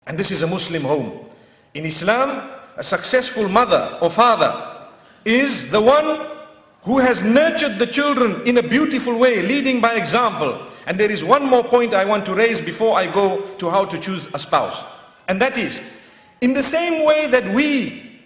And this is a Muslim home. In Islam, a successful mother or father is the one who has nurtured the children in a beautiful way, leading by example. And there is one more point I want to raise before I go to how to choose a spouse. And that is, in the same way that we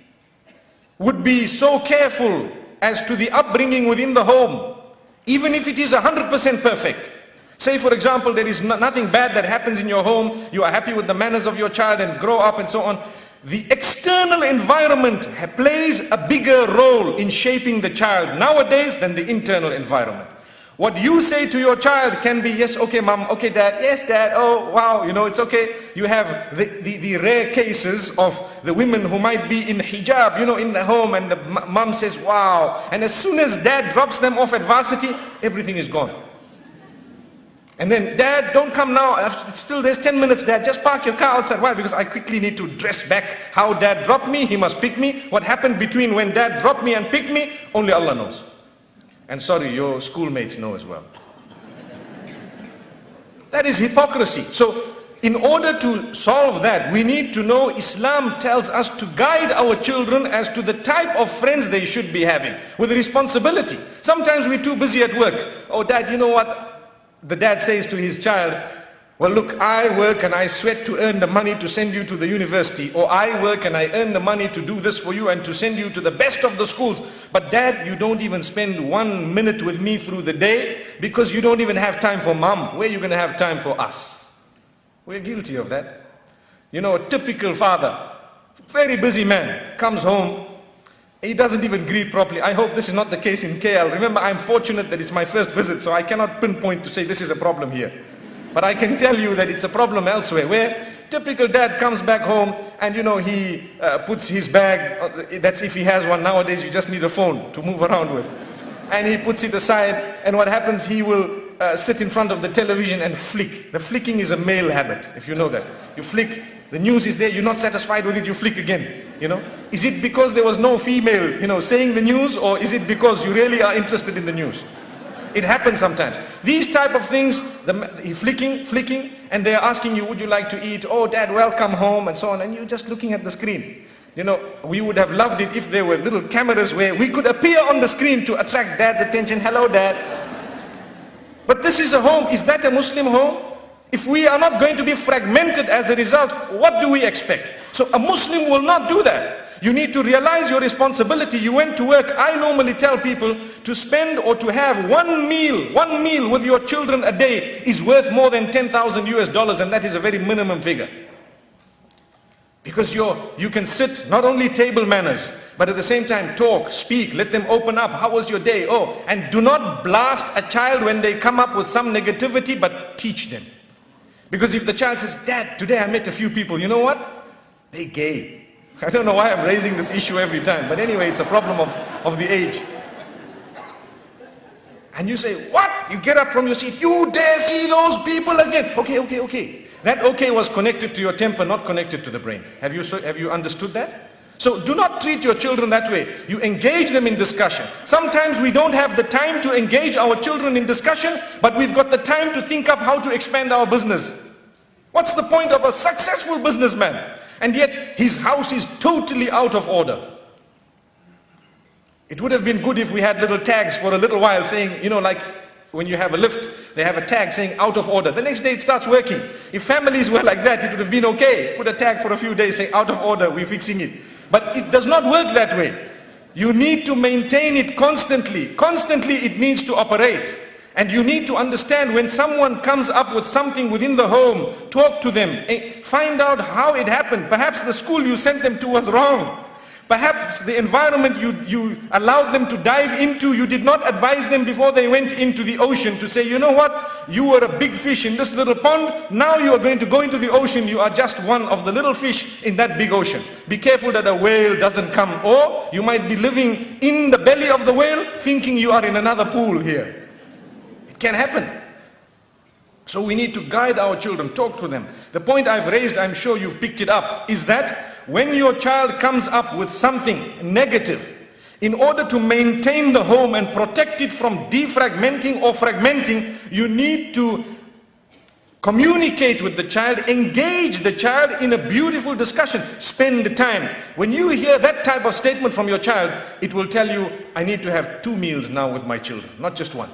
would be so careful as to the upbringing within the home, even if it is 100% perfect. Say for example, there is nothing bad that happens in your home, you are happy with the manners of your child and grow up and so on. The external environment plays a bigger role in shaping the child nowadays than the internal environment. What you say to your child can be, yes, okay mom, okay dad, yes dad, oh wow, you know, it's okay. You have the rare cases of the women who might be in hijab, you know, in the home, and the mom says, wow. And as soon as dad drops them off at varsity, everything is gone. And then, dad, don't come now, still there's 10 minutes, dad, just park your car outside. Why? Because I quickly need to dress back. How dad dropped me, he must pick me. What happened between when dad dropped me and picked me, only Allah knows. And sorry, your schoolmates know as well. That is hypocrisy. So, in order to solve that, we need to know Islam tells us to guide our children as to the type of friends they should be having, with responsibility. Sometimes we're too busy at work. Oh dad, you know what? The dad says to his child, well look, I work and I sweat to earn the money to send you to the university, or I work and I earn the money to do this for you and to send you to the best of the schools. But dad, you don't even spend 1 minute with me through the day because you don't even have time for mom. Where are you going to have time for us? We're guilty of that. You know, a typical father, very busy man, comes home, he doesn't even greet properly. I hope this is not the case in KL. Remember, I'm fortunate that it's my first visit, so I cannot pinpoint to say this is a problem here. But I can tell you that it's a problem elsewhere, where typical dad comes back home and you know, he puts his bag, that's if he has one. Nowadays you just need a phone to move around with. And he puts it aside, and what happens, he will sit in front of the television and flick. The flicking is a male habit, if you know that. You flick, the news is there, you're not satisfied with it, you flick again. You know, is it because there was no female, you know, saying the news, or is it because you really are interested in the news? It happens sometimes. These type of things, flicking, and they're asking you, would you like to eat? Oh dad, welcome home, and so on, and you're just looking at the screen. You know, we would have loved it if there were little cameras where we could appear on the screen to attract dad's attention. Hello dad. But this is a home. Is that a Muslim home? If we are not going to be fragmented as a result, what do we expect? So a Muslim will not do that. You need to realize your responsibility. You went to work. I normally tell people to spend or to have one meal with your children a day is worth more than 10,000 US dollars, and that is a very minimum figure. Because you can sit, not only table manners, but at the same time talk, speak, let them open up. How was your day? Oh, and do not blast a child when they come up with some negativity, but teach them. Because if the child says, dad, today I met a few people, you know what? They're gay. I don't know why I'm raising this issue every time, but anyway, it's a problem of the age. And you say, what? You get up from your seat, you dare see those people again? Okay. That okay was connected to your temper, not connected to the brain. Have you understood that? So do not treat your children that way. You engage them in discussion. Sometimes we don't have the time to engage our children in discussion, but we've got the time to think up how to expand our business. What's the point of a successful businessman? And yet his house is totally out of order. It would have been good if we had little tags for a little while saying, you know, like when you have a lift, they have a tag saying out of order. The next day it starts working. If families were like that, it would have been okay. Put a tag for a few days saying out of order, we're fixing it. But it does not work that way. You need to maintain it constantly. Constantly it needs to operate. And you need to understand when someone comes up with something within the home, talk to them, find out how it happened. Perhaps the school you sent them to was wrong. Perhaps the environment you allowed them to dive into, you did not advise them before they went into the ocean to say, you know what, you were a big fish in this little pond, now you are going to go into the ocean, you are just one of the little fish in that big ocean. Be careful that a whale doesn't come, or you might be living in the belly of the whale thinking you are in another pool here. It can happen. So we need to guide our children, talk to them. The point I've raised, I'm sure you've picked it up, is that when your child comes up with something negative, in order to maintain the home and protect it from defragmenting or fragmenting, you need to Communicate with the child, engage the child in a beautiful discussion, spend time. When you hear that type of statement from your child, it will tell you, I need to have 2 meals now with my children, not just one.